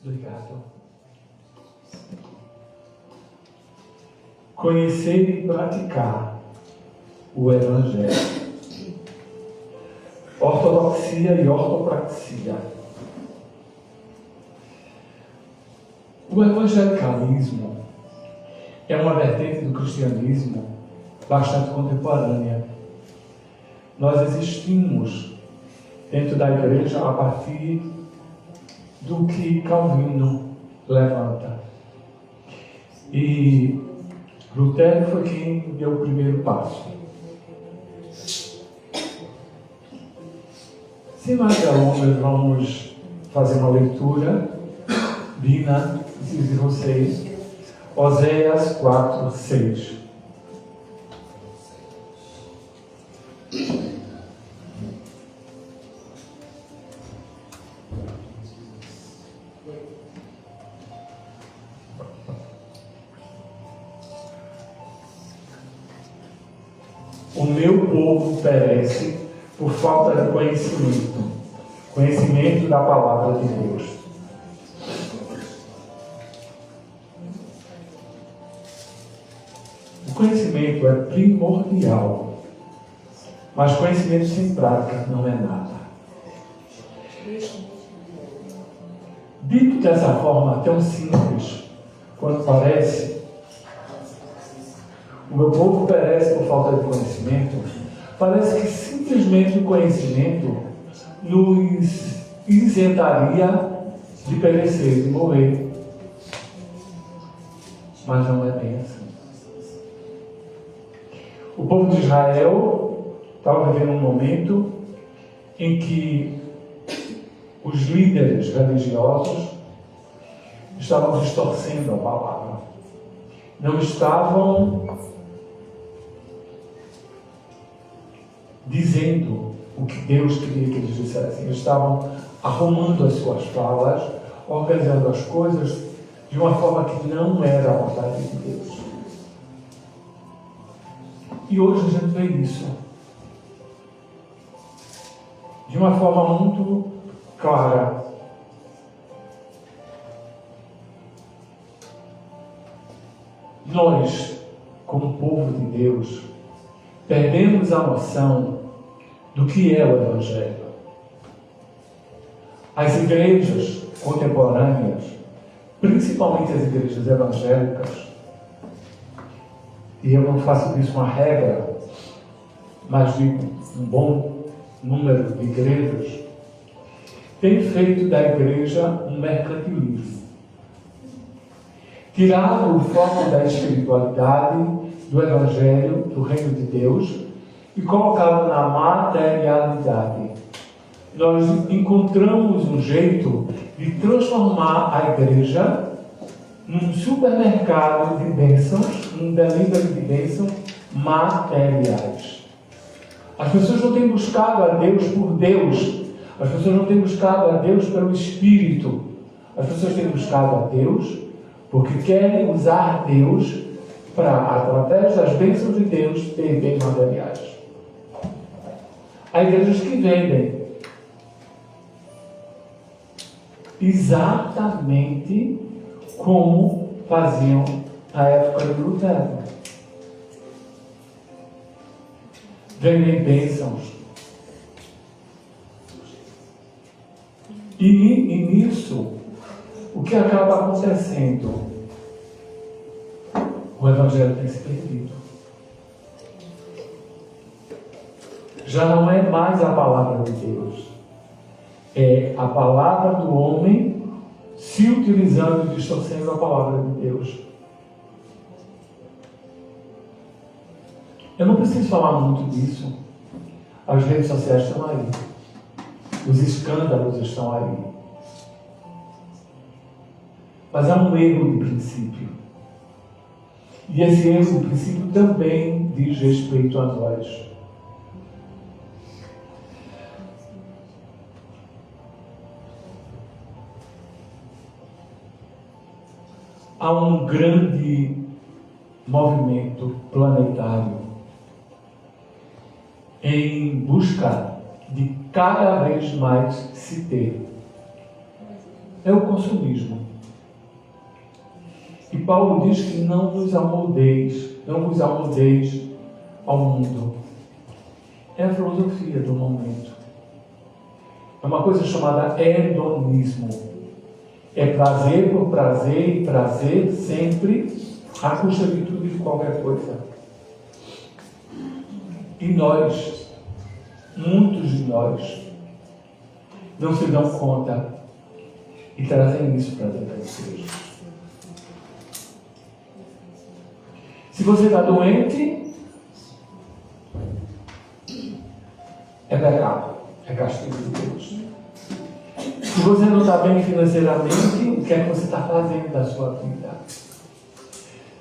Obrigado. Conhecer e praticar o Evangelho. Ortodoxia e ortopraxia. O evangelicalismo é uma vertente do cristianismo bastante contemporânea. Nós existimos dentro da igreja a partir do que Calvino levanta. E Lutero foi quem deu o primeiro passo. Sem mais delongas, vamos fazer uma leitura. Bina, preciso de vocês. Oséias 4, 6. O meu povo perece por falta de conhecimento da palavra de Deus. O conhecimento é primordial, mas conhecimento sem prática não é nada. Dito dessa forma tão simples quanto parece, o meu povo perece por falta de conhecimento. Parece que simplesmente o conhecimento nos isentaria de perecer, de morrer. Mas não é bem assim. O povo de Israel estava vivendo um momento em que os líderes religiosos estavam distorcendo a palavra. Não estavam dizendo o que Deus queria que eles dissessem. Eles estavam arrumando as suas falas, organizando as coisas de uma forma que não era a vontade de Deus. E hoje a gente vê isso de uma forma muito clara. Nós, como povo de Deus, perdemos a noção do que é o Evangelho. As igrejas contemporâneas, principalmente as igrejas evangélicas, e eu não faço disso uma regra, mas digo um bom número de igrejas, têm feito da igreja um mercantilismo. Tirado o foco da espiritualidade, do Evangelho, do Reino de Deus, e colocado na materialidade. Nós encontramos um jeito de transformar a igreja num supermercado de bênçãos, num delivery de bênçãos materiais. As pessoas não têm buscado a Deus por Deus. As pessoas não têm buscado a Deus pelo Espírito. As pessoas têm buscado a Deus porque querem usar Deus para, através das bênçãos de Deus, ter bens materiais. Há igrejas que vendem exatamente como faziam na época de Lutero. Vendem bênçãos. E nisso, o que acaba acontecendo? O Evangelho tem se perdido. Já não é mais a palavra de Deus. É a palavra do homem se utilizando e distorcendo a palavra de Deus. Eu não preciso falar muito disso. As redes sociais estão aí. Os escândalos estão aí. Mas há um erro de princípio. E esse erro de princípio também diz respeito a nós. Há um grande movimento planetário em busca de cada vez mais se ter. é o consumismo. E Paulo diz que não vos amoldeis ao mundo. É a filosofia do momento. É uma coisa chamada hedonismo. É prazer por prazer e prazer sempre à custa de tudo e de qualquer coisa. E nós, muitos de nós, não se dão conta e trazem isso para dentro da igreja. Se você está doente, é pecado, é castigo de Deus. Se você não está bem financeiramente, o que é que você está fazendo da sua vida?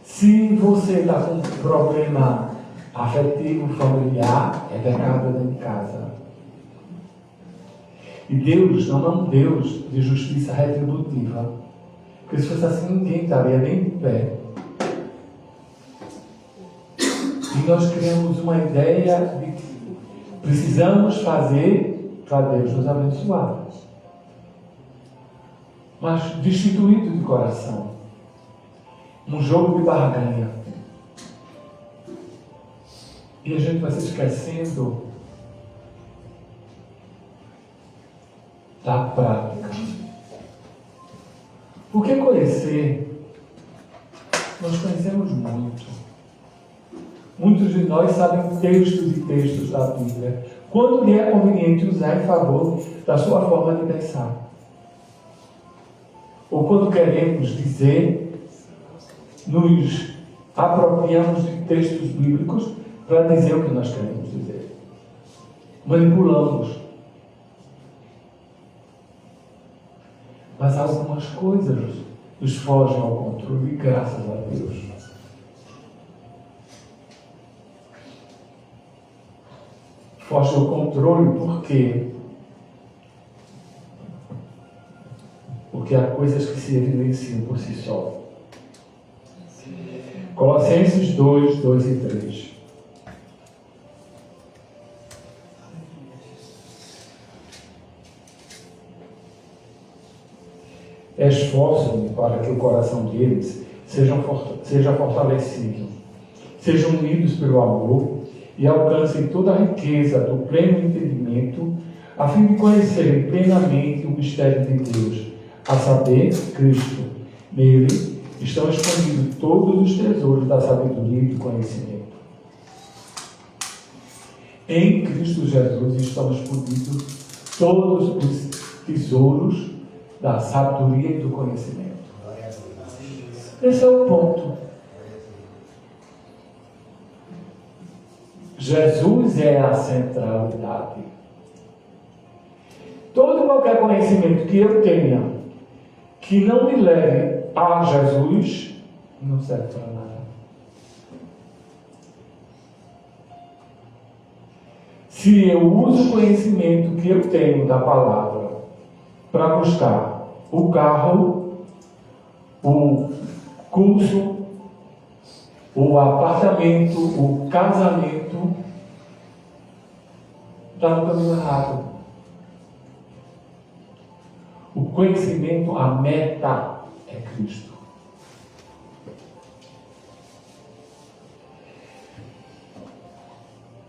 Se você está com um problema afetivo, familiar, é pecado dentro de casa. E Deus não é um Deus de justiça retributiva. Porque se fosse assim, ninguém estaria nem de pé. E nós criamos uma ideia de que precisamos fazer para Deus nos abençoar. Mas destituído de coração. Um jogo de barganha. E a gente vai se esquecendo da prática. Porque conhecer, nós conhecemos muito. Muitos de nós sabem textos e textos da Bíblia, quando lhe é conveniente usar em favor da sua forma de pensar. Ou quando queremos dizer, nos apropriamos de textos bíblicos para dizer o que nós queremos dizer. Manipulamos. Mas algumas coisas nos fogem ao controle, graças a Deus. Foge ao controle por quê? Porque há coisas que se evidenciam por si só. Colossenses 2, 2 e 3. Esforço-me para que o coração deles seja fortalecido, sejam unidos pelo amor e alcancem toda a riqueza do pleno entendimento, a fim de conhecerem plenamente o mistério de Deus, a saber, Cristo. Nele estão escondidos todos os tesouros da sabedoria e do conhecimento. Em Cristo Jesus estão escondidos todos os tesouros da sabedoria e do conhecimento. Esse é o ponto. Jesus é a centralidade. Todo e qualquer conhecimento que eu tenha que não me leve a Jesus não serve para nada. Se eu uso o conhecimento que eu tenho da palavra para buscar o carro, o curso, o apartamento, o casamento, está no caminho errado. O conhecimento, a meta é Cristo.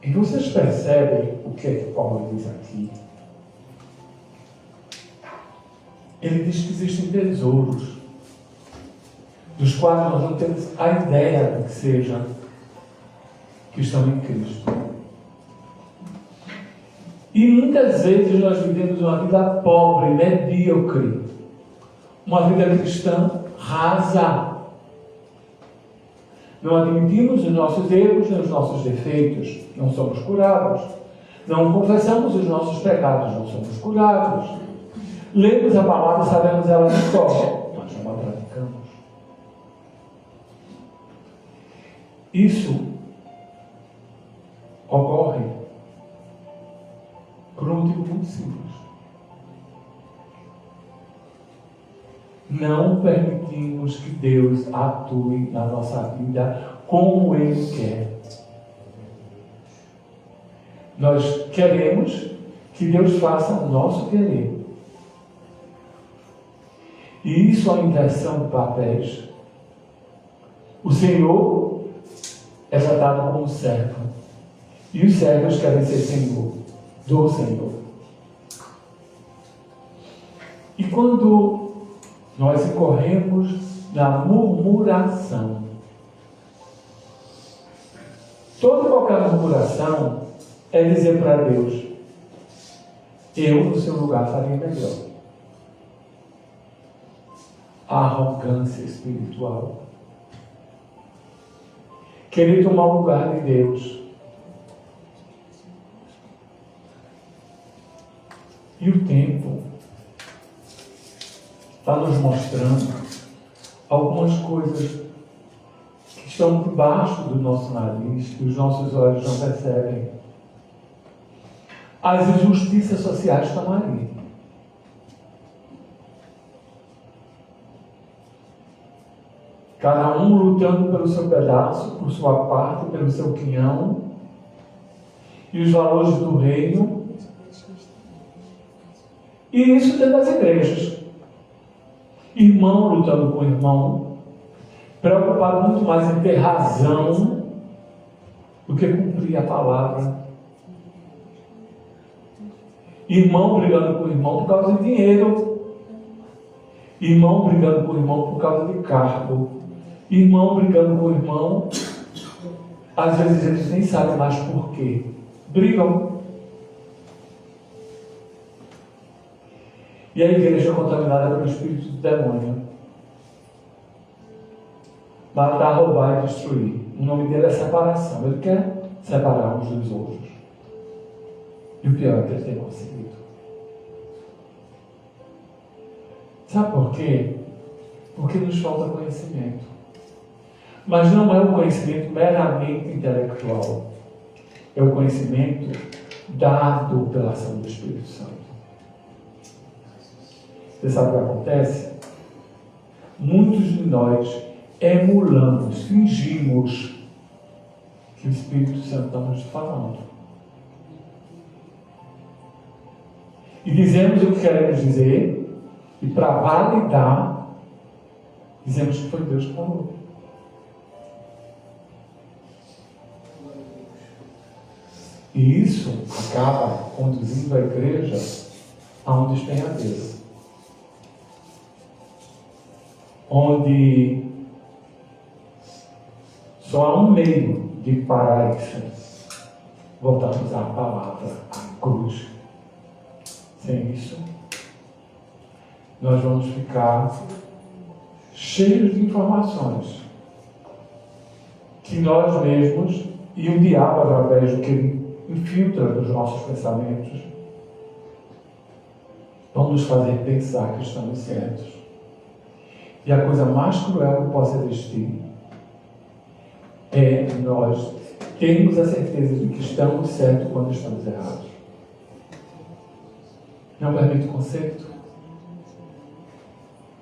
E vocês percebem o que é que Paulo diz aqui? Ele diz que existem tesouros, dos quais nós não temos a ideia de que sejam, que estão em Cristo. E muitas vezes nós vivemos uma vida pobre, medíocre, uma vida cristã rasa. Não admitimos os nossos erros nem os nossos defeitos, não somos curados. Não confessamos os nossos pecados, não somos curados. Lemos a palavra, sabemos ela de cor, mas não a praticamos. Isso ocorre por um motivo muito simples. Não permitimos que Deus atue na nossa vida como Ele quer. Nós queremos que Deus faça o nosso querer. E isso é uma inversão de papéis. O Senhor é tratado como servo. E os servos querem ser Senhor, do Senhor. E quando nós incorremos na murmuração, toda e qualquer murmuração é dizer para Deus: eu no seu lugar faria melhor. A arrogância espiritual. Querer tomar o lugar de Deus. E o tempo está nos mostrando algumas coisas que estão debaixo do nosso nariz, que os nossos olhos não percebem. As injustiças sociais estão ali. Cada um lutando pelo seu pedaço, por sua parte, pelo seu quinhão. E os valores do reino. E isso dentro das igrejas. Irmão lutando com irmão, preocupado muito mais em ter razão do que cumprir a palavra. Irmão brigando com irmão por causa de dinheiro. Irmão brigando com irmão por causa de cargo. Irmão brigando com irmão, às vezes eles nem sabem mais por quê. Brigam. E a igreja é contaminada pelo espírito do demônio. Matar, roubar e destruir. O nome dele é separação. Ele quer separar uns dos outros. E o pior é que ele tem conseguido. Sabe por quê? Porque nos falta conhecimento. Mas não é um conhecimento meramente intelectual. É o conhecimento dado pela ação do Espírito Santo. Você sabe o que acontece? Muitos de nós emulamos, fingimos que o Espírito Santo está nos falando. E dizemos o que queremos dizer, e para validar, dizemos que foi Deus que falou. E isso acaba conduzindo a igreja a um despenhadeiro. Onde só há um meio de parar isso. Voltamos à palavra, à cruz. Sem isso, nós vamos ficar cheios de informações que nós mesmos e o diabo, através do que ele infiltra dos nossos pensamentos, vão nos fazer pensar que estamos certos. E a coisa mais cruel que possa existir é nós termos a certeza de que estamos certos quando estamos errados. Não permito conceito.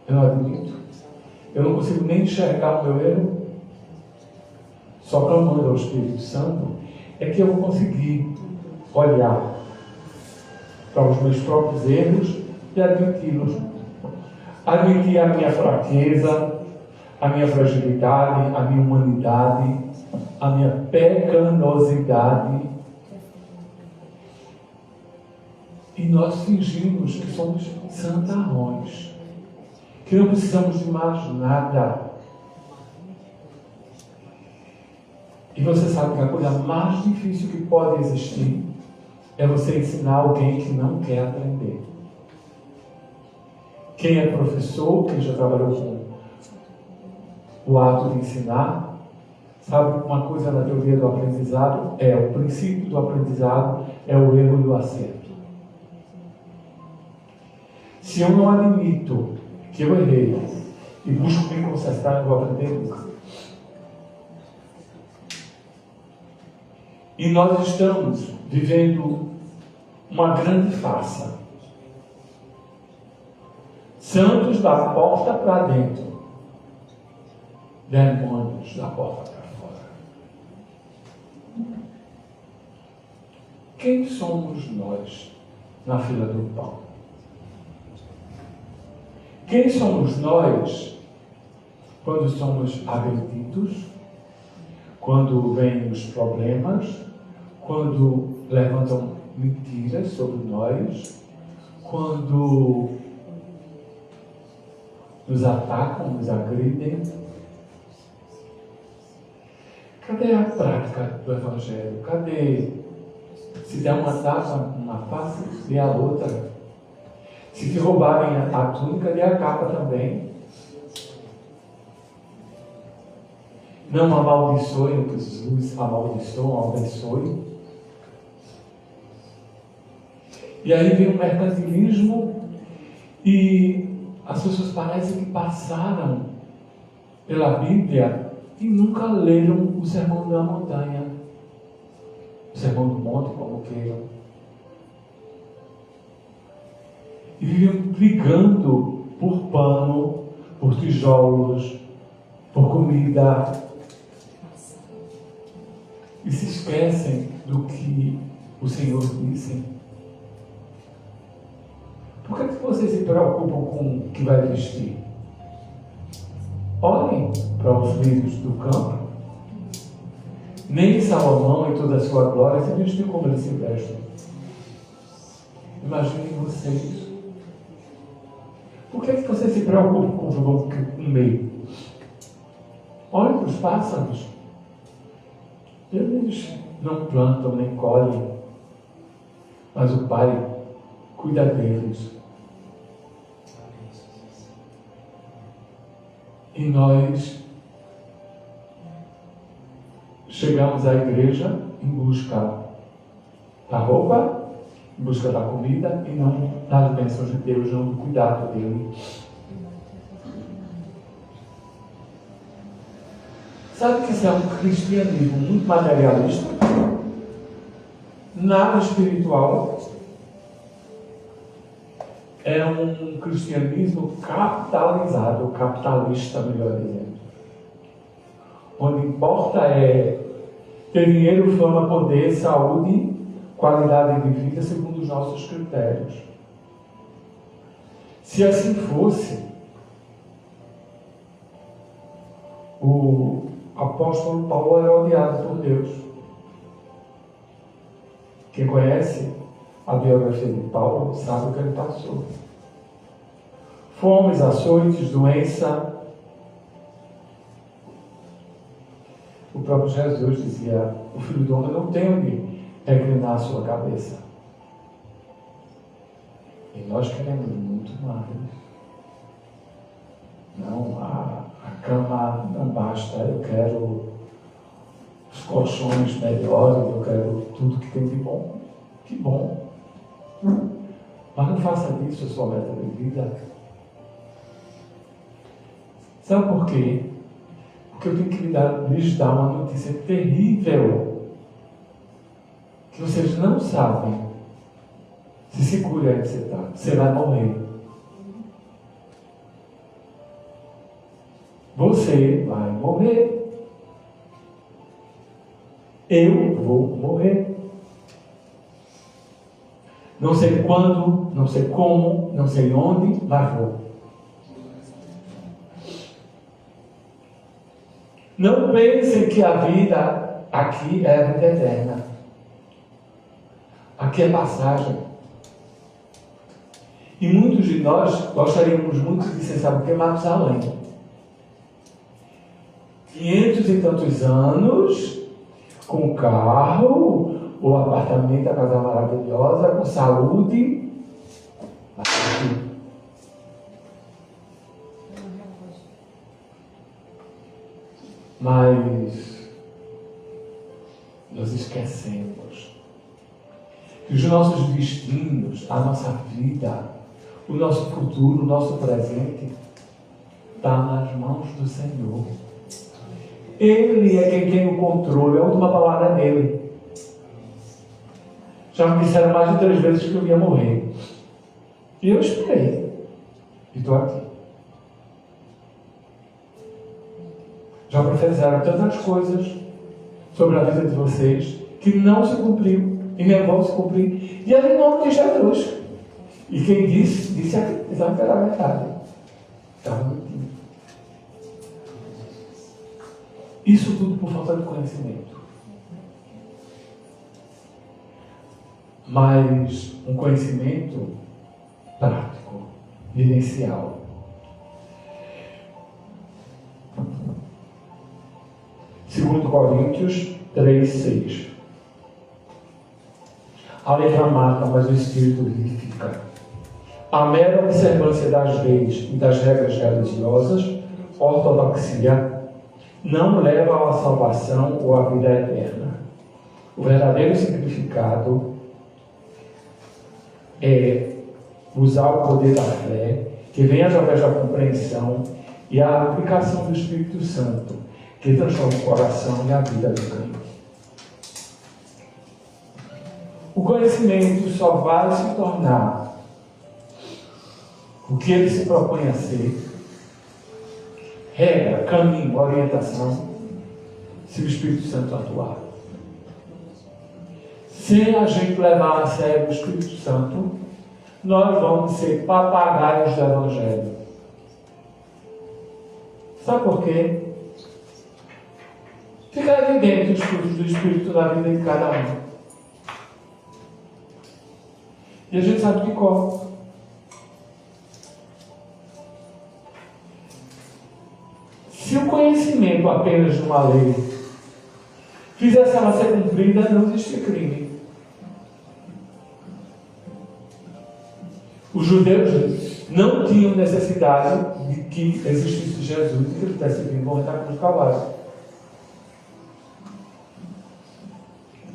Eu não admito. Eu não consigo nem enxergar o meu erro. Só clamando ao Espírito Santo é que eu vou conseguir olhar para os meus próprios erros e admiti-los. Admitir a minha fraqueza, a minha fragilidade, a minha humanidade, a minha pecaminosidade. E nós fingimos que somos santarrões, que não precisamos de mais nada. E você sabe que a coisa mais difícil que pode existir é você ensinar alguém que não quer aprender. Quem é professor, quem já trabalhou com o ato de ensinar, sabe que uma coisa na teoria do aprendizado é o princípio do aprendizado, é o erro e o acerto. Se eu não admito que eu errei e busco me consertar, eu vou aprender nunca. E nós estamos vivendo uma grande farsa. Santos da porta para dentro, demônios da porta para fora. Quem somos nós na fila do pão? Quem somos nós quando somos agredidos, quando vêm os problemas, quando levantam mentiras sobre nós, quando nos atacam, nos agridem? Cadê a prática do Evangelho? Cadê? Se der uma tapa, uma face, dê a outra. Se te roubarem a túnica, dê a capa também. Não amaldiçoe o que Jesus amaldiçoou, abençoe. E aí vem o mercantilismo e as pessoas parecem que passaram pela Bíblia e nunca leram o Sermão da Montanha, o Sermão do Monte, como queiram. E viviam brigando por pano, por tijolos, por comida. E se esquecem do que o Senhor disse. Por que vocês se preocupam com o que vai vestir? Olhem para os lírios do campo. Nem Salomão, em toda a sua glória, se vestiu como ele se veste. Imaginem vocês. Por que vocês se preocupam com o que vão comer? Olhem para os pássaros. Eles não plantam nem colhem, mas o Pai cuida deles. E nós chegamos à igreja em busca da roupa, em busca da comida e não das bênçãos de Deus, não do cuidado dele. Sabe que isso é um cristianismo muito materialista, nada espiritual. É um cristianismo capitalizado, capitalista, melhor dizendo. Onde importa é ter dinheiro, fama, poder, saúde, qualidade de vida segundo os nossos critérios. Se assim fosse, o apóstolo Paulo era odiado por Deus. Quem conhece a biografia de Paulo sabe o que ele passou. Fomes, açoites, doença. O próprio Jesus dizia: o Filho do Homem não tem onde reclinar a sua cabeça. E nós queremos muito mais. Não, a cama não basta, eu quero os colchões melhores, eu quero tudo que tem de bom. Que bom. Mas não faça disso a sua meta de vida. Sabe por quê? Porque eu tenho que lhes dar uma notícia terrível. Que vocês não sabem. Se segure aí que você está. Você vai morrer. Você vai morrer. Eu vou morrer. Não sei quando, não sei como, não sei onde, mas vou. Não pensem que a vida aqui é a vida eterna. Aqui é passagem. E muitos de nós gostaríamos muito de ser, sabe o que? Matusalém. 500 e tantos anos, com carro, o apartamento, a casa maravilhosa, com saúde. Mas nós esquecemos que os nossos destinos, a nossa vida, o nosso futuro, o nosso presente está nas mãos do Senhor. Ele é quem tem o controle, a última palavra é dele. Já me disseram mais de 3 vezes que eu ia morrer. E eu esperei. E estou aqui. Já profetizaram tantas coisas sobre a vida de vocês que não se cumpriu e nem vão se cumprir. E é em nome de Jesus. E quem disse acreditava que era verdade. Estava mentindo. Isso tudo por falta de conhecimento. Mas um conhecimento prático, vivencial. Segundo Coríntios 3:6. A letra mata, mas o Espírito vivifica. A mera observância das leis e das regras religiosas, ortodoxia, não leva à salvação ou à vida eterna. O verdadeiro significado é usar o poder da fé, que vem através da compreensão e a aplicação do Espírito Santo, que transforma o coração e a vida do crente. O conhecimento só vai se tornar o que ele se propõe a ser, regra, caminho, orientação, se o Espírito Santo atuar. Se a gente levar a sério o Espírito Santo, nós vamos ser papagaios do Evangelho. Sabe por quê? Fica evidente os frutos do Espírito na vida de cada um. E a gente sabe de cor. Se o conhecimento apenas de uma lei fizesse ela ser cumprida, não existia crime. Os judeus não tinham necessidade de que existisse Jesus e que ele tivesse vindo morrer na cruz do Calvário.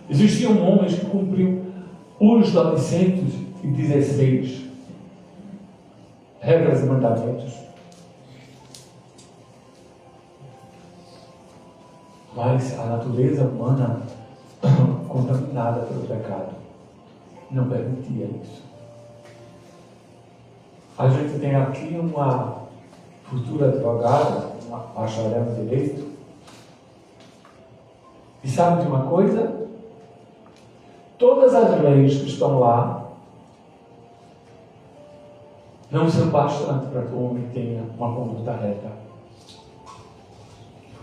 Existiam homens que cumpriam os 916 regras e mandamentos. Mas a natureza humana, contaminada pelo pecado, não permitia isso. A gente tem aqui uma futura advogada, uma bacharel em direito, e sabe de uma coisa? Todas as leis que estão lá não são bastantes para que o homem tenha uma conduta reta.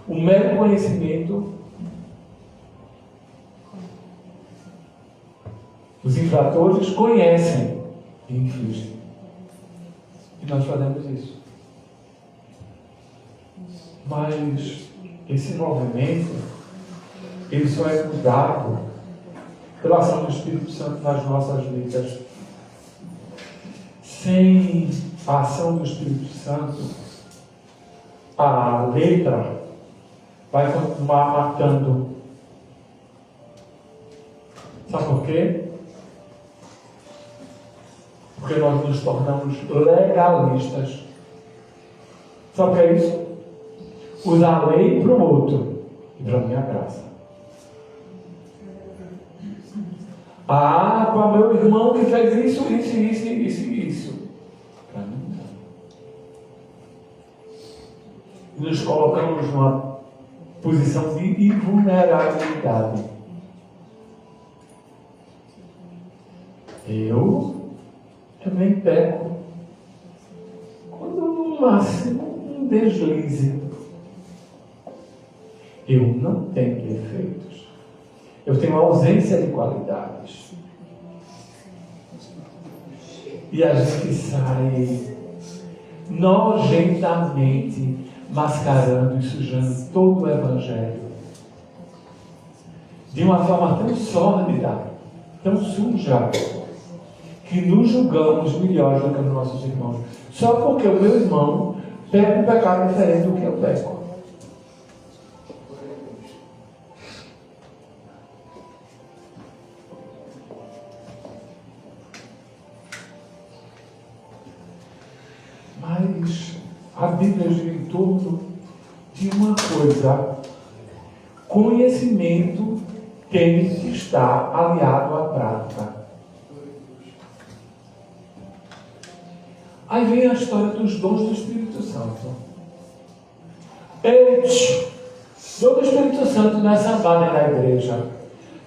O mero conhecimento, os infratores conhecem e infligem. E nós fazemos isso. Mas esse movimento, ele só é mudado pela ação do Espírito Santo nas nossas vidas. Sem a ação do Espírito Santo, a letra vai continuar matando. Sabe por quê? Porque nós nos tornamos legalistas. Sabe o que é isso? Usar a lei para o outro e para a minha graça. Para meu irmão que fez isso. Para mim não. Nos colocamos numa posição de invulnerabilidade. Eu também peco quando no máximo um deslize. Eu não tenho defeitos. Eu tenho ausência de qualidades. E a gente sai nojentamente mascarando e sujando todo o Evangelho de uma forma tão sórdida, tão suja, que nos julgamos melhores do que os nossos irmãos, só porque o meu irmão pega um pecado diferente do que eu peco. Mas a Bíblia gira em torno de uma coisa: conhecimento tem que estar aliado à prática. Aí vem a história dos dons do Espírito Santo. Dom do Espírito Santo não é sambada na igreja.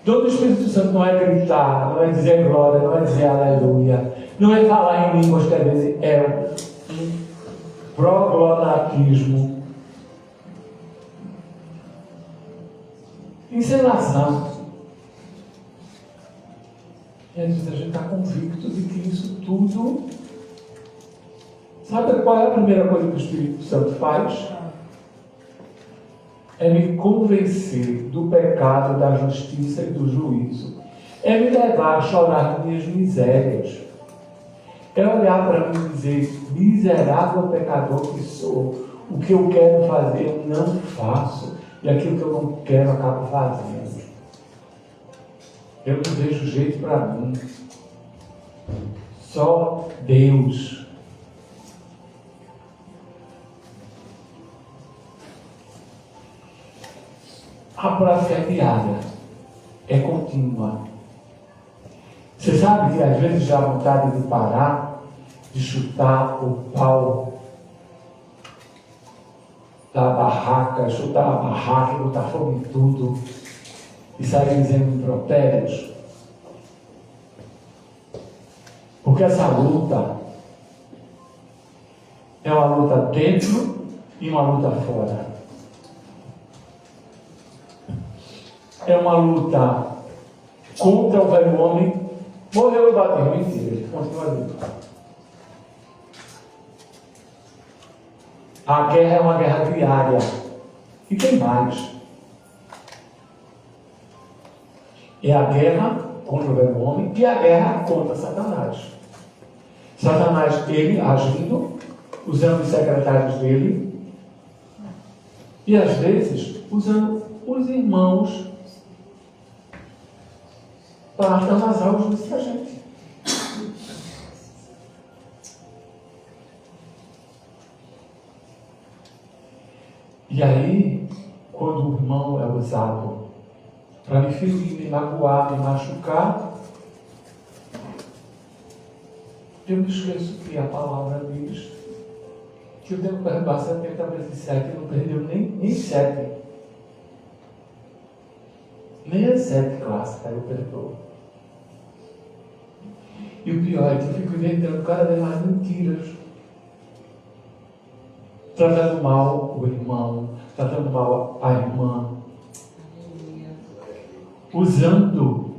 Dom do Espírito Santo não é gritar, não é dizer glória, não é dizer aleluia, não é falar em línguas que às vezes é proglonatismo, encenação. E às vezes a gente está convicto de que isso tudo... Sabe qual é a primeira coisa que o Espírito Santo faz? É me convencer do pecado, da justiça e do juízo. É me levar a chorar minhas misérias. É olhar para mim e dizer: miserável pecador que sou, o que eu quero fazer eu não faço, e aquilo que eu não quero eu acabo fazendo. Eu não vejo jeito para mim. Só Deus. A prática é diária, é contínua. Você sabe que às vezes dá vontade de parar, de chutar o pau da barraca, chutar a barraca e botar fogo em tudo e sair dizendo impropérios. Porque essa luta é uma luta dentro e uma luta fora. É uma luta contra o velho homem. Morreu e bateu, mentira, ele continua vivo. A guerra é uma guerra diária. E tem mais. É a guerra contra o velho homem e a guerra contra Satanás. Satanás, ele agindo, usando os secretários dele, e às vezes usando os irmãos para armazenar os juízes da gente. E aí, quando o irmão é usado para me ferir, me magoar, me machucar, eu me esqueço que a palavra diz que eu devo perdoar 70 vezes 7 e não perdeu nem 7. Nem as 7 clássicas eu perdoo. E o pior é que eu fico inventando cada vez mais mentiras. Tratando mal o irmão, tratando mal a irmã. Usando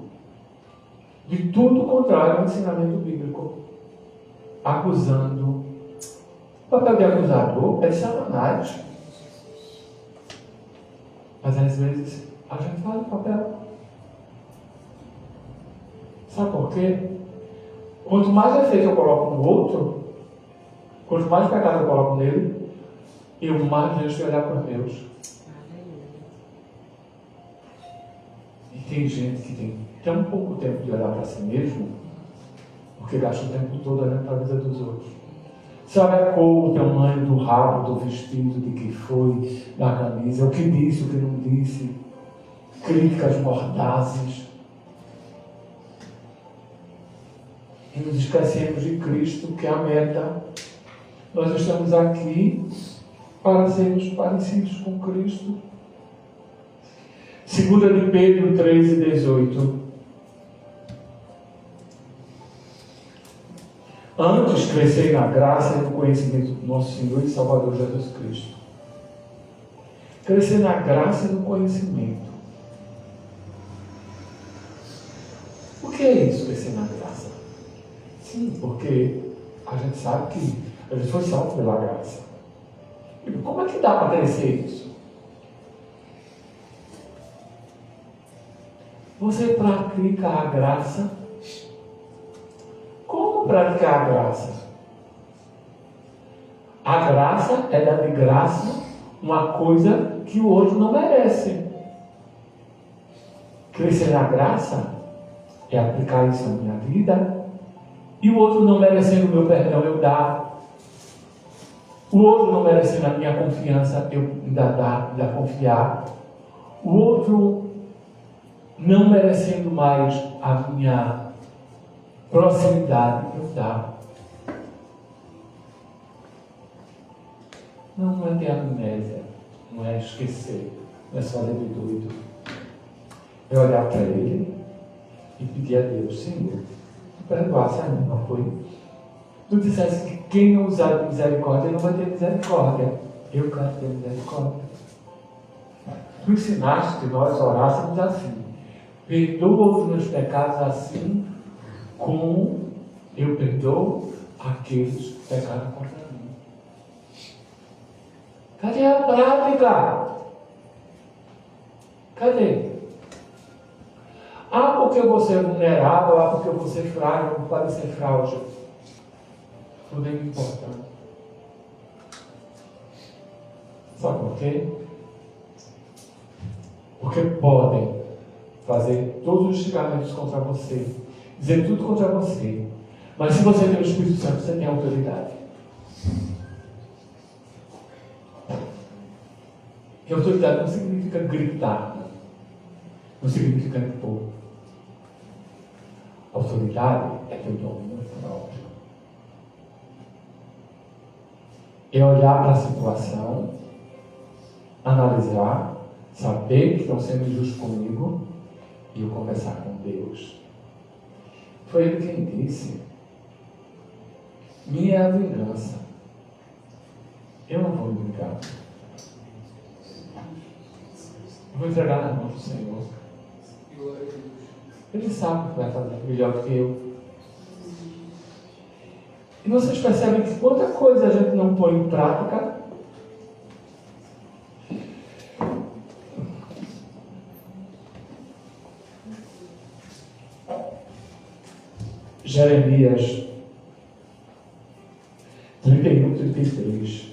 de tudo contrário ao ensinamento bíblico. Acusando. O papel de acusador é de Satanás. Mas às vezes a gente faz o papel. Sabe por quê? Quanto mais efeito eu coloco no outro, quanto mais pecado eu coloco nele, eu mais deixo de olhar para os meus. E tem gente que tem tão pouco tempo de olhar para si mesmo, porque gasta o tempo todo olhando para a vida dos outros. Sabe a cor, o tamanho do rabo, do vestido, de que foi, da camisa, o que disse, o que não disse, críticas mordazes. E nos esquecemos de Cristo, que é a meta. Nós estamos aqui para sermos parecidos com Cristo. 2 de Pedro 3:18. Antes crescei na graça e no conhecimento do nosso Senhor e Salvador Jesus Cristo. Crescer na graça e no conhecimento. O que é isso, crescer na graça? Sim, porque a gente sabe que a gente foi salvo pela graça. E como é que dá para crescer isso? Você pratica a graça. Como praticar a graça? A graça é dar de graça uma coisa que o outro não merece. Crescer na graça é aplicar isso na minha vida. E o outro não merecendo o meu perdão, eu dar. O outro não merecendo a minha confiança, eu ainda dar, ainda confiar. O outro não merecendo mais a minha proximidade, eu dar. Não é ter amnésia, não é esquecer, não é só fazer de doido. É olhar para ele e pedir a Deus: Senhor, tu perdoasse a mim, não foi? Tu dissesse que Quem não usar de misericórdia não vai ter misericórdia. Eu quero ter misericórdia. Tu ensinaste que nós orássemos assim: perdoa os meus pecados assim como eu perdoo aqueles que pecaram contra mim. Cadê a prática? Cadê? Ah, porque você é vulnerável, ah, porque você é frágil, não pode ser frágil. Tudo é importante. Sabe por quê? Porque podem fazer todos os julgamentos contra você, dizer tudo contra você. Mas se você tem o Espírito Santo, você tem autoridade. E autoridade não significa gritar, não significa impor. Autoridade é ter o domínio próprio. É olhar para a situação, analisar, saber que estão sendo injustos comigo e eu conversar com Deus. Foi Ele quem disse: minha é a vingança. Eu não vou me vingar. Eu vou entregar nas mãos do Senhor. Ele sabe o que vai fazer melhor do que eu. E vocês percebem que quanta coisa a gente não põe em prática. Jeremias 31, 33.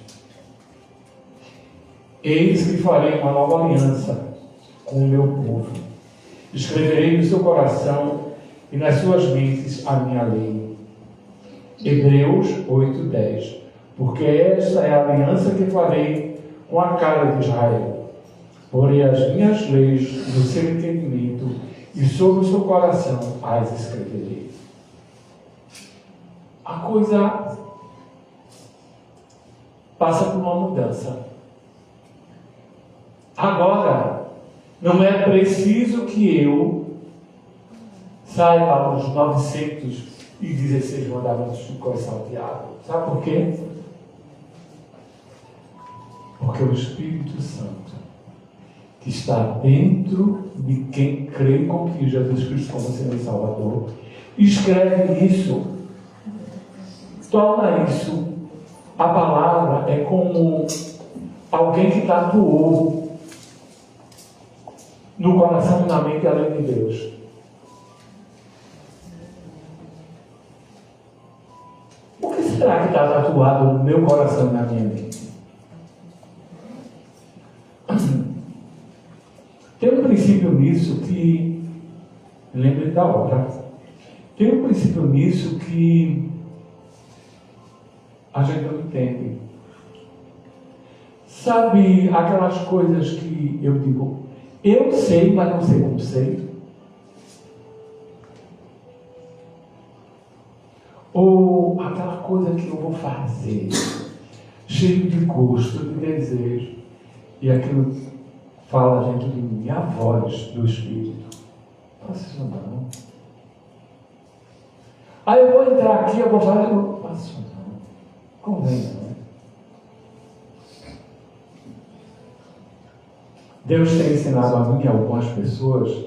Eis que farei uma nova aliança com o meu povo. Escreverei no seu coração e nas suas mentes a minha lei. Hebreus 8:10. Porque esta é a aliança que farei com a casa de Israel. Porei as minhas leis no seu entendimento e sobre o seu coração as escreverei. A coisa passa por uma mudança. Agora, não é preciso que eu saiba os 916 mandamentos de cor salteado. Sabe por quê? Porque o Espírito Santo, que está dentro de quem crê e confia em Jesus Cristo como Senhor e Salvador, escreve isso, torna isso. A palavra é como alguém que tatuou no coração e na mente além de Deus. O que será que está tatuado no meu coração e na minha mente? Tem um princípio nisso que... Lembre da obra. Tem um princípio nisso que a gente não entende. Sabe aquelas coisas que eu digo, eu sei, mas não sei como sei? Ou aquela coisa que eu vou fazer, cheio de gosto, de desejo, e aquilo fala dentro de mim, a voz do Espírito. Não faço isso não. Aí eu vou entrar aqui, eu vou falar, eu não faço não. Convém não. Deus tem ensinado a mim e a algumas pessoas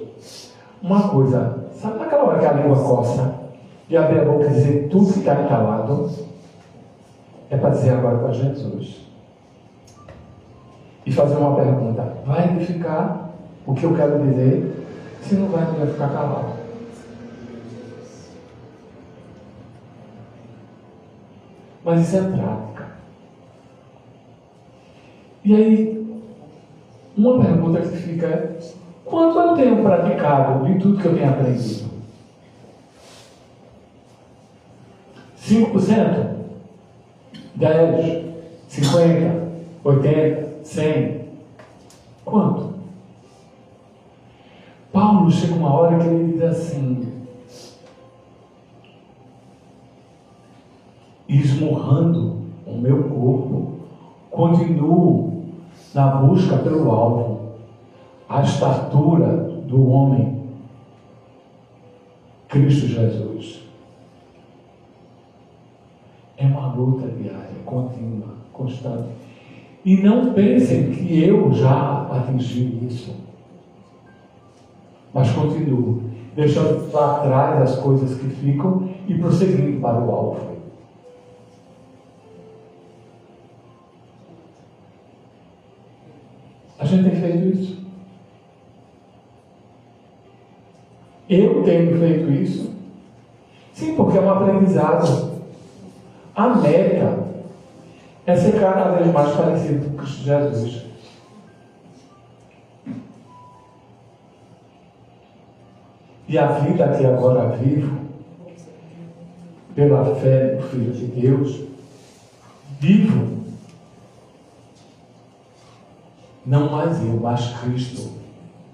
uma coisa. Sabe naquela hora que a língua coça de abrir a boca e dizer tudo que está entalado? É para dizer agora para Jesus. E fazer uma pergunta. Vai edificar o que eu quero dizer? Se não vai, não vai ficar calado. Mas isso é prática. E aí, uma pergunta que fica é: quanto eu tenho praticado de tudo que eu tenho aprendido? 5%? 10%? 50%? 80%? 100%? Quanto? Paulo chega uma hora que ele diz assim: esmurrando o meu corpo, continuo na busca pelo alvo, a estatura do homem, Cristo Jesus. É uma luta diária, contínua, constante. E não pensem que eu já atingi isso. Mas continuo, deixando para trás as coisas que ficam e prosseguindo para o alvo. A gente tem feito isso. Eu tenho feito isso. Sim, porque é um aprendizado. A meta é ser cada vez mais parecido com Cristo Jesus. E a vida que agora vivo, pela fé no Filho de Deus, vivo, não mais eu, mas Cristo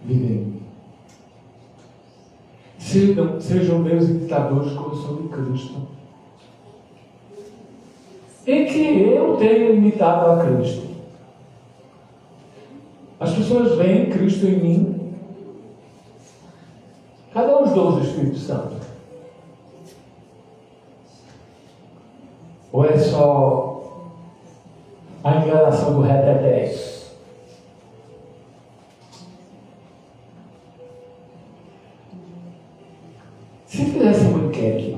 vive em mim. Sejam meus imitadores como eu sou de Cristo. Em que eu tenho imitado a Cristo. As pessoas veem Cristo em mim. Cadê os dons do Espírito Santo? Ou é só a enganação do reteté? Se fizesse uma enquete,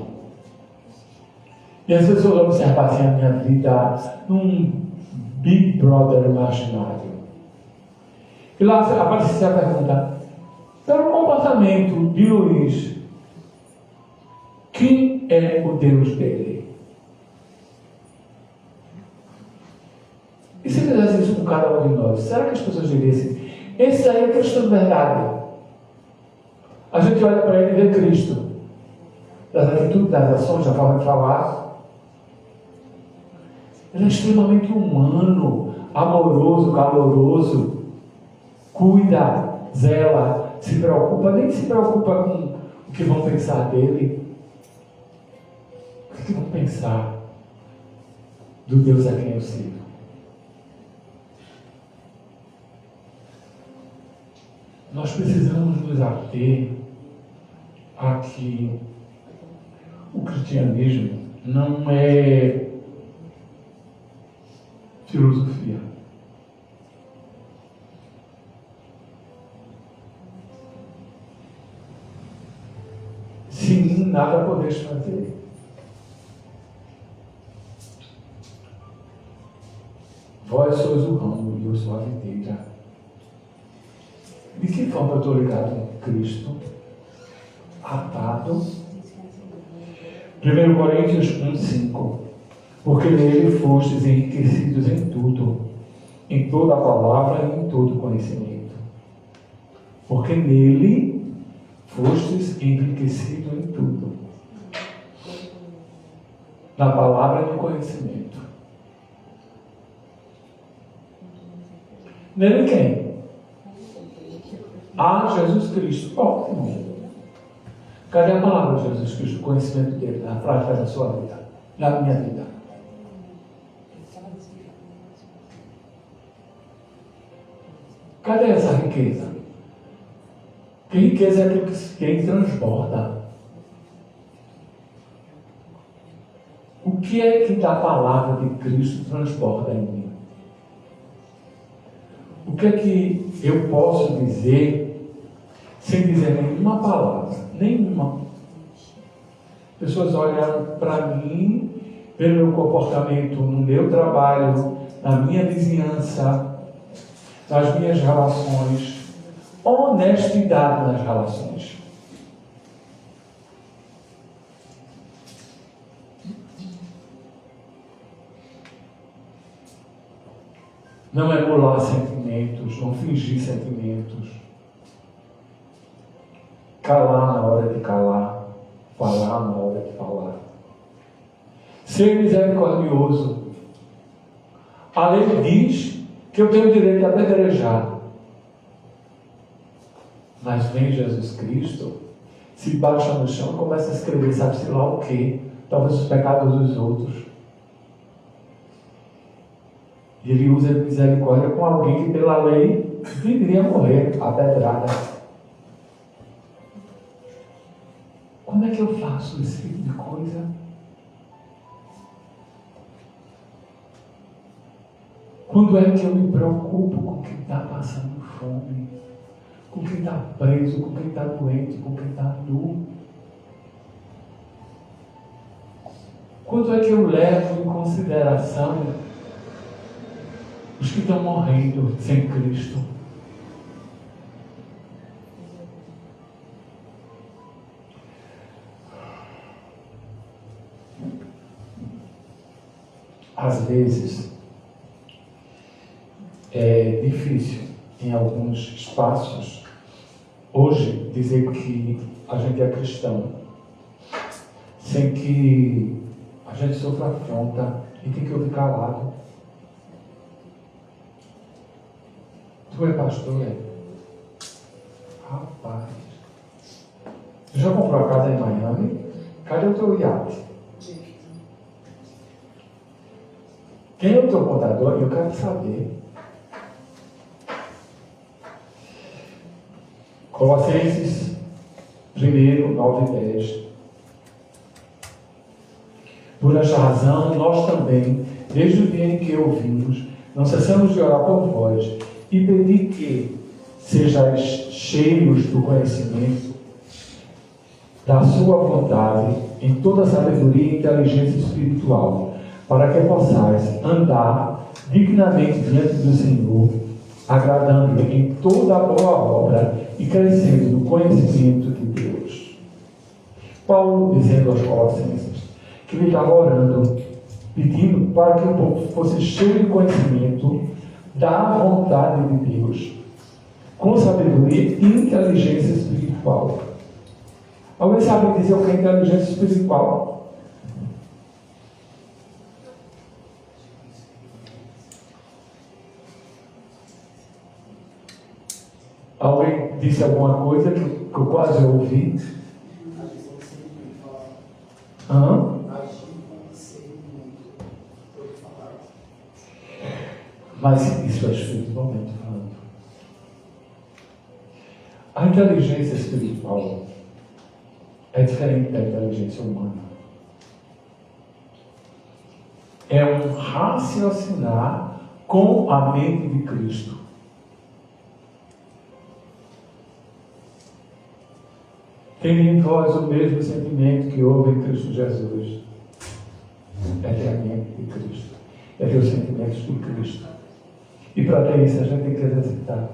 e as pessoas observassem a minha vida num Big Brother imaginário, e lá aparecia a pergunta: pelo comportamento de Luiz, quem é o Deus dele? E se fizesse isso com cada um de nós, será que as pessoas diriam assim: esse aí é Cristo de verdade? A gente olha para ele e vê Cristo. Das atitudes, das ações, da forma de falar. Ele é extremamente humano, amoroso, caloroso, cuida, zela, se preocupa, nem se preocupa com o que vão pensar dele. O que vão pensar do Deus a quem eu sirvo? Nós precisamos nos ater a que o cristianismo não é filosofia. Sem mim nada podeis fazer. Vós sois o ramo e eu sou a videira. De que forma eu estou ligado com Cristo? Atado. 1 Coríntios 1:5. Porque nele fostes enriquecidos em tudo, em toda a palavra e em todo conhecimento. Porque nele fostes enriquecidos em tudo. Na palavra e no conhecimento. Nele quem? Jesus Cristo. Ótimo. Cadê a palavra de Jesus Cristo? O conhecimento dele na prática da sua vida, na minha vida. Cadê essa riqueza? Que riqueza é aquilo que quem transborda? O que é que da palavra de Cristo transborda em mim? O que é que eu posso dizer sem dizer nenhuma palavra? Nenhuma. Pessoas olham para mim, pelo meu comportamento no meu trabalho, na minha vizinhança, nas minhas relações, honestidade nas relações. Não emular sentimentos, não fingir sentimentos. Calar na hora de calar, falar na hora de falar. Ser misericordioso. A lei diz que eu tenho o direito de apedrejar. Mas vem Jesus Cristo, se baixa no chão e começa a escrever, sabe-se lá o quê? Talvez os pecados dos outros. E ele usa misericórdia com alguém que pela lei deveria morrer apedrada. Como é que eu faço esse tipo de coisa? Quando é que eu me preocupo com quem está passando fome, com quem está preso, com quem está doente, com quem está nu? Quando é que eu levo em consideração os que estão morrendo sem Cristo? Às vezes é difícil em alguns espaços hoje dizer que a gente é cristão sem que a gente sofra afronta e tem que ouvir calado. Tu é pastor, é? Rapaz, tu já comprou a casa em Miami? Cadê o teu iate? Quem é o teu contador? Eu quero saber. Colossenses 1, 9 e 10. Por esta razão, nós também, desde o dia em que ouvimos, não cessamos de orar por vós e pedir que sejais cheios do conhecimento da sua vontade em toda sabedoria e inteligência espiritual, para que possais andar dignamente diante do Senhor, agradando-lhe em toda a boa obra e crescendo no conhecimento de Deus. Paulo dizendo aos Colossenses que ele estava orando, pedindo para que o povo fosse cheio de conhecimento da vontade de Deus, com sabedoria e inteligência espiritual. Alguém sabe dizer o que é inteligência espiritual? Alguém disse alguma coisa que eu quase ouvi? Hã? Mas isso é espiritualmente falando. A inteligência espiritual é diferente da inteligência humana. É um raciocinar com a mente de Cristo. Tem em vós o mesmo sentimento que houve em Cristo Jesus. É ter a mente de Cristo. É ter os sentimentos de Cristo. E para ter isso a gente tem que exercitar.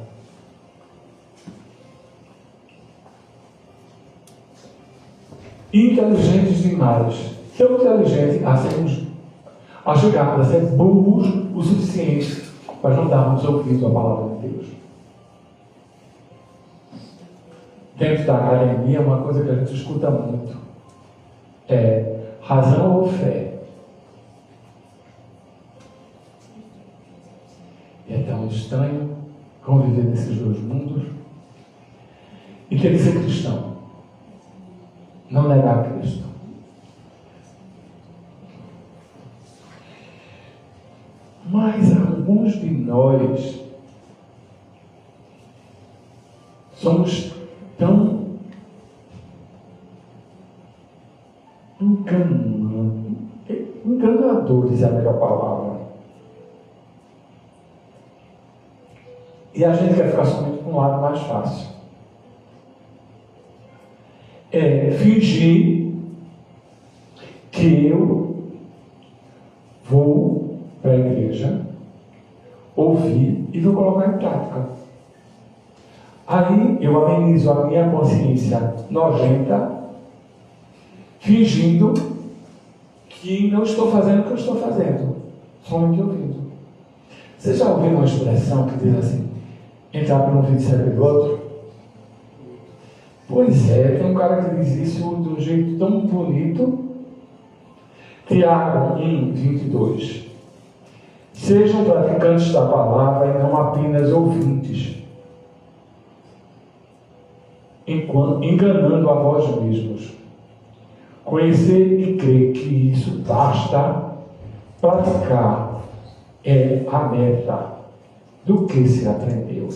Inteligentes demais. Tão inteligentes a chegarmos a ser burros o suficiente para não darmos ouvido à palavra de Deus. Dentro da academia, uma coisa que a gente escuta muito é razão ou fé. E é tão estranho conviver nesses dois mundos e ter que ser cristão. Não negar Cristo. Mas alguns de nós somos tão enganadores é a melhor palavra. E a gente quer ficar somente com um lado mais fácil. É fingir que eu vou para a igreja, ouvir e vou colocar em prática. Aí eu amenizo a minha consciência nojenta, fingindo que não estou fazendo o que eu estou fazendo, somente ouvindo. Você já ouviu uma expressão que diz assim, entrar por um ouvido e sair pelo outro? Pois é, tem um cara que diz isso de um jeito tão bonito. Tiago 1, 22. Sejam praticantes da palavra e não apenas ouvintes, enganando a vós mesmos. Conhecer e crer que isso basta, praticar é a meta do que se aprendeu.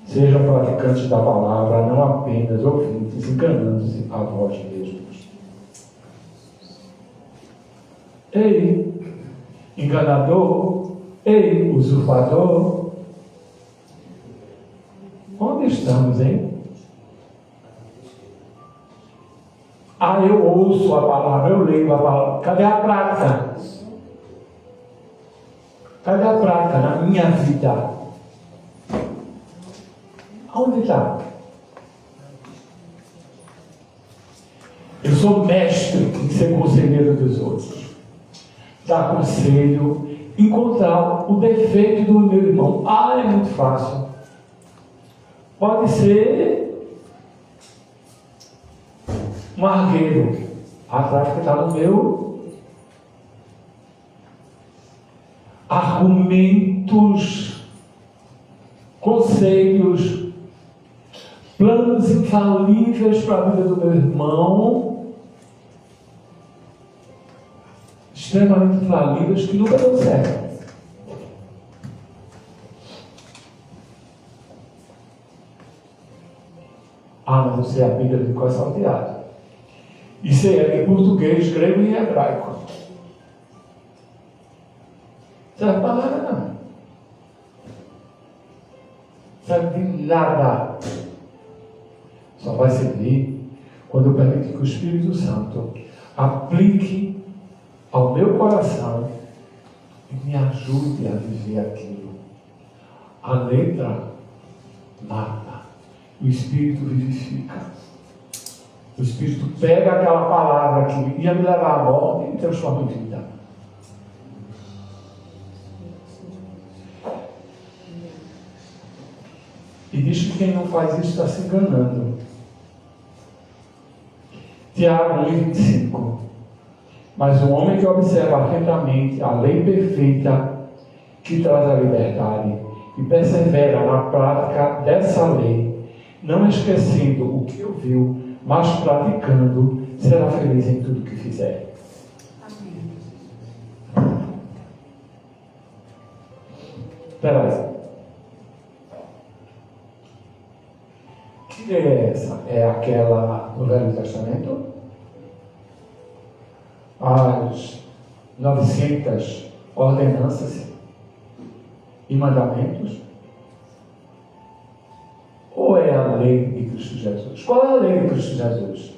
Sejam praticantes da palavra, não apenas ouvintes, enganando-se a vós mesmos. Ei, enganador, ei, usurpador. Onde estamos, hein? Ah, eu ouço a palavra, eu leio a palavra. Cadê a prática? Cadê a prática na minha vida? Onde está? Eu sou mestre em ser conselheiro dos outros. Dar conselho, encontrar o defeito do meu irmão. Ah, é muito fácil. Pode ser um argueiro. A prática está no meu. Argumentos, conselhos, planos infalíveis para a vida do meu irmão, extremamente infalíveis, que nunca dão certo. Ah, mas eu sei a Bíblia de cor salteado. Isso é em português, grego e hebraico. Serve para nada, não. Serve de nada. Só vai servir quando eu permitir que o Espírito Santo aplique ao meu coração e me ajude a viver aquilo. A letra mata, o Espírito vivifica. O Espírito pega aquela palavra que ia me levar à morte e transforma em vida. E diz que quem não faz isso está se enganando. Tiago 1,25. Mas o homem que observa atentamente a lei perfeita que traz a liberdade e persevera na prática dessa lei, não esquecendo o que ouviu, mas praticando, será feliz em tudo que fizer. Amém. Espera aí. Que lei é essa? É aquela do Velho Testamento? As 900 ordenanças e mandamentos? Ou é a lei de Cristo Jesus? Qual é a lei de Cristo Jesus?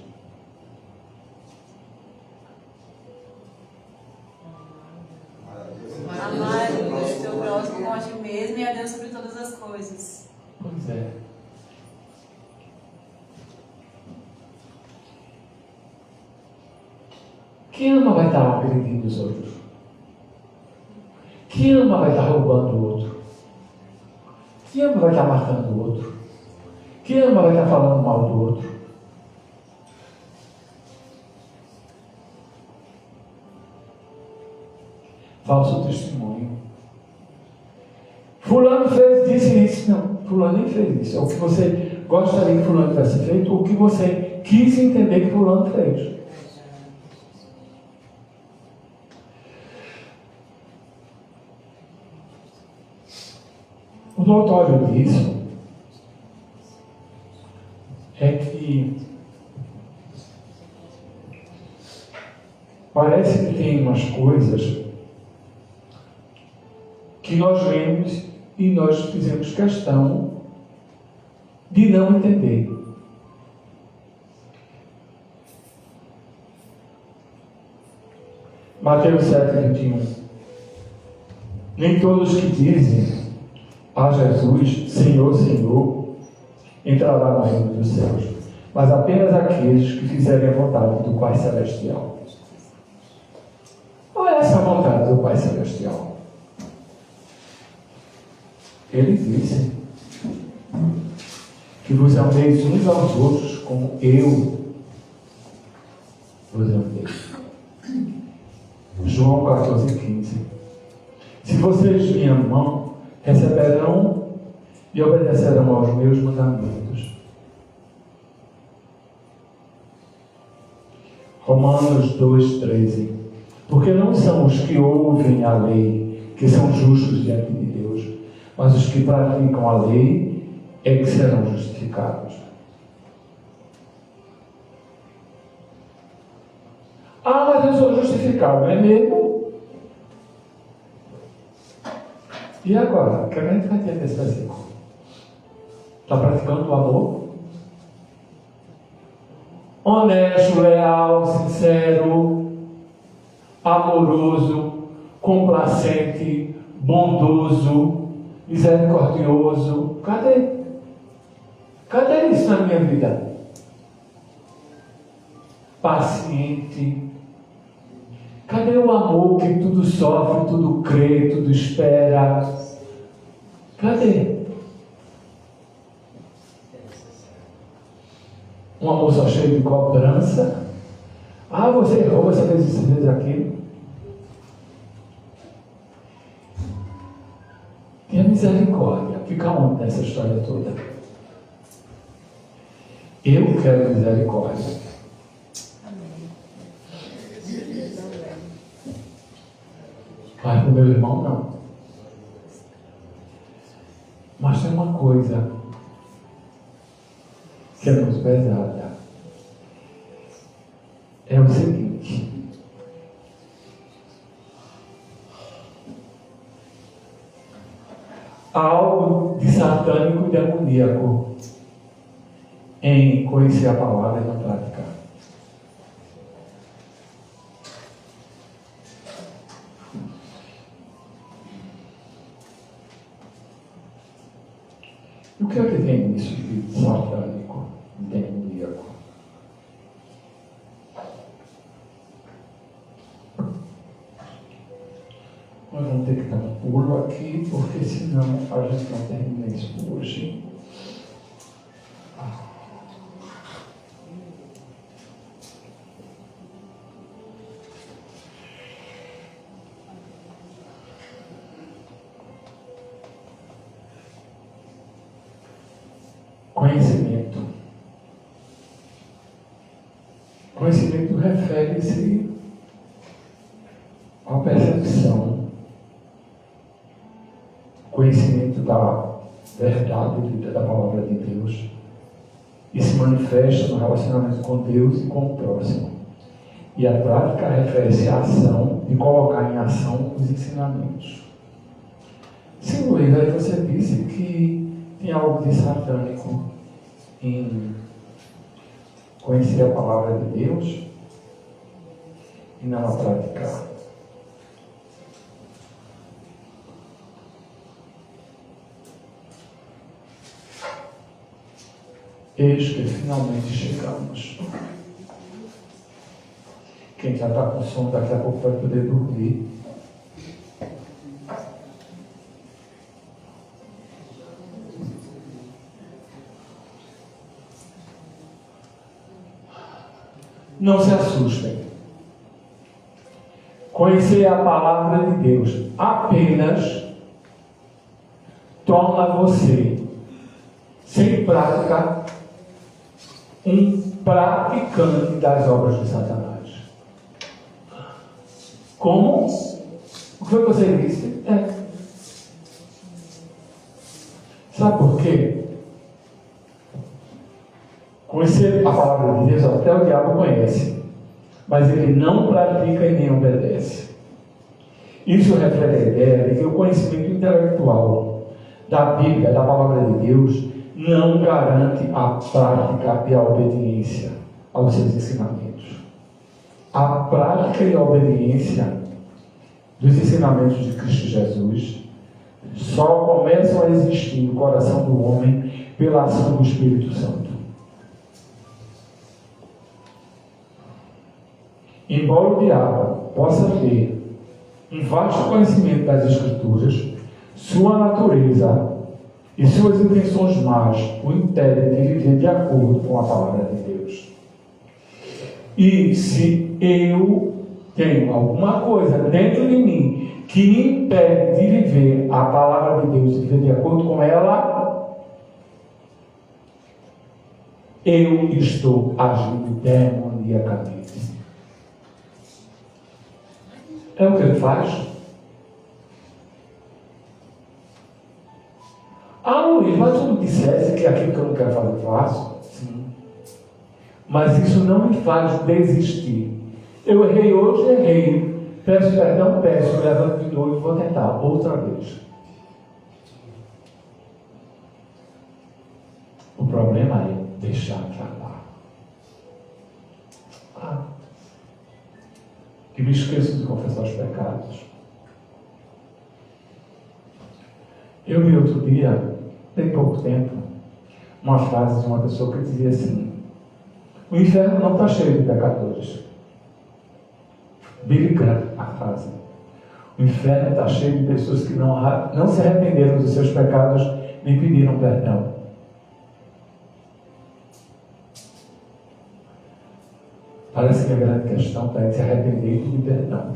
Amar o teu próximo como a ti mesmo e a Deus sobre todas as coisas. Pois é. Quem ama vai estar agredindo os outros. Quem ama vai estar roubando o outro. Quem ama vai estar matando o outro. Quem ama vai estar falando mal do outro. Falso testemunho. Fulano fez, disse isso. Não, fulano nem fez isso. É o que você gostaria que fulano tivesse feito, ou o que você quis entender que fulano fez. O notório disso é que parece que tem umas coisas que nós lemos e nós fizemos questão de não entender. Mateus 7:21. Nem todos que dizem a Jesus, Senhor, Senhor, entrará no reino dos céus, mas apenas aqueles que fizerem a vontade do Pai Celestial. Qual é essa vontade do Pai Celestial? Ele disse que vos ameis uns aos outros como eu vos amei. João 14:15. Se vocês me amam, receberão e obedecerão aos meus mandamentos. Romanos 2:13. Porque não são os que ouvem a lei que são justos diante de Deus, mas os que praticam a lei é que serão justificados. Ah, mas eu sou justificado, não é mesmo? E agora? O que a gente vai ter desse versículo? Está praticando o amor? Honesto, leal, sincero, amoroso, complacente, bondoso, misericordioso. Cadê? Cadê isso na minha vida? Paciente. Cadê o amor que tudo sofre, tudo crê, tudo espera? Cadê? Um amor só cheio de cobrança. Ah, você errou, você fez isso, fez aquilo. E a misericórdia fica onde nessa história toda? Eu quero misericórdia. Mas para o meu irmão não. Mas tem uma coisa que é muito pesada. É o seguinte: há algo de satânico e demoníaco em conhecer a palavra e na prática. O que é que tem nisso de satânico e demoníaco? Nós vamos ter que dar um pulo aqui, porque senão a gente não termina isso hoje. Conhecimento. Conhecimento refere-se à percepção, conhecimento da verdade da palavra de Deus, e se manifesta no relacionamento com Deus e com o próximo. E a prática refere-se à ação, de colocar em ação os ensinamentos. Sim, Luiz, aí você disse que tem algo de satânico em conhecer a palavra de Deus e não a praticar. Eis que finalmente chegamos. Quem já está com sono daqui a pouco vai poder dormir. Não se assustem. Conhecer a palavra de Deus apenas torna você, sem prática, um praticante das obras de Satanás. Como? O que foi que você disse? Sabe por quê? Conhecer a palavra de Deus até o diabo conhece, mas ele não pratica e nem obedece. Isso refere a ideia de que o conhecimento intelectual da Bíblia, da palavra de Deus, não garante a prática e a obediência aos seus ensinamentos. A prática e a obediência dos ensinamentos de Cristo Jesus só começam a existir no coração do homem pela ação do Espírito Santo. Embora o diabo possa ter um vasto conhecimento das Escrituras, sua natureza e suas intenções más o impedem de viver de acordo com a palavra de Deus. E se eu tenho alguma coisa dentro de mim que me impede de viver a palavra de Deus e viver de acordo com ela, eu estou agindo demoniacamente. É o que ele faz. Ah, Luiz, mas tu não dissesse que aquilo que eu não quero fazer eu faço? Sim. Mas isso não me faz desistir. Eu errei hoje, errei. Peço perdão, peço, levanto de novo e vou tentar outra vez. O problema é deixar pra lá. Que me esqueço de confessar os pecados. Eu vi outro dia, tem pouco tempo, uma frase de uma pessoa que dizia assim: o inferno não está cheio de pecadores. Billy Graham, a frase. O inferno está cheio de pessoas que não se arrependeram dos seus pecados nem pediram perdão. Parece que a grande questão está em se arrepender e pedir perdão.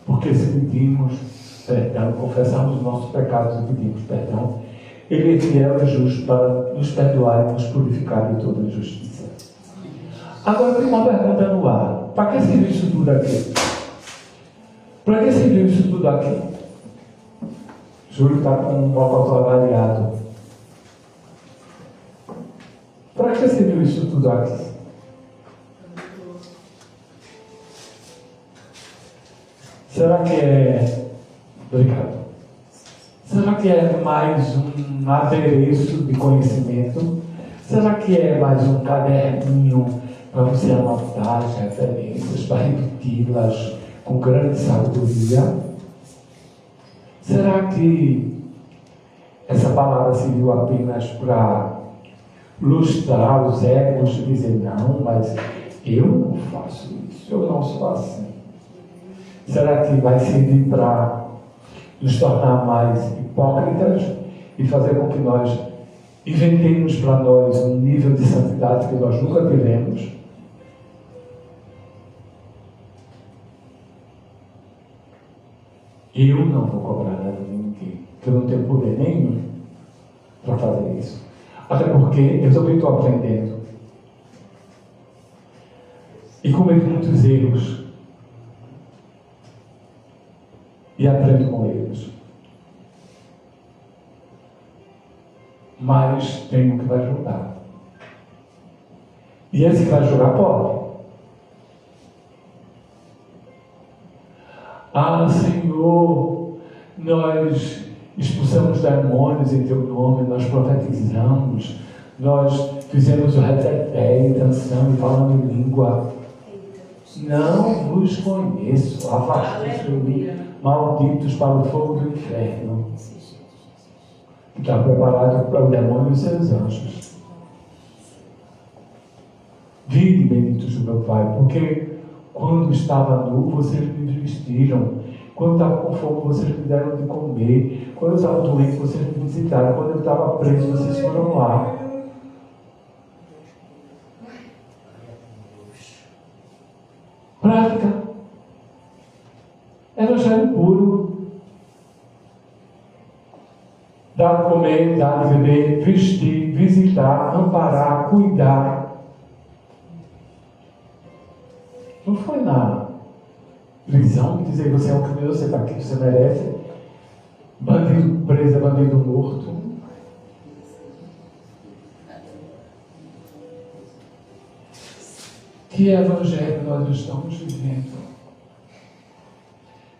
Porque se pedimos perdão, confessarmos os nossos pecados e pedimos perdão, Ele é fiel e justo para nos perdoar e nos purificar de toda injustiça. Agora tem uma pergunta no ar. Para que serviu isso tudo aqui? Para que serviu isso tudo aqui? Júlio está com um mocotó avaliado. Para que serviu isso tudo aqui? Será que é... Obrigado. Será que é mais um adereço de conhecimento? Será que é mais um caderninho para você anotar as referências, para repeti-las com grande sabedoria? Será que essa palavra serviu apenas para lustrar os egos e dizer: não, mas eu não faço isso, eu não sou assim? Será que vai servir para nos tornar mais hipócritas e fazer com que nós inventemos para nós um nível de santidade que nós nunca tivemos? Eu não vou cobrar nada de ninguém, porque eu não tenho poder nenhum para fazer isso. Até porque eu também estou aprendendo. E cometo muitos erros. E aprendo com eles. Mas tem um que vai julgar. E esse que vai julgar pode. Ah, Senhor, nós expulsamos demônios em Teu nome, nós profetizamos, nós fizemos o reteté, dançando e falando em língua. Não vos conheço, afastai-vos de mim, malditos para o fogo do inferno, que está preparado para o demônio e os seus anjos. Vinde, benditos do meu Pai, porque quando estava nu, vocês me vestiram. Quando estava com fome, vocês me deram de comer. Quando eu estava doente, vocês me visitaram. Quando eu estava preso, vocês foram lá. Prática. Evangelho puro. Dar de comer, dar de beber, vestir, visitar, amparar, cuidar. Não foi na prisão que dizer: você é um criminoso, você está aqui, você merece. Bandido preso é bandido morto. Que evangelho nós estamos vivendo?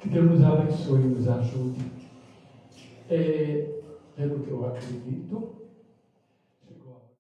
Que Deus nos abençoe e nos ajude. Pelo que eu acredito,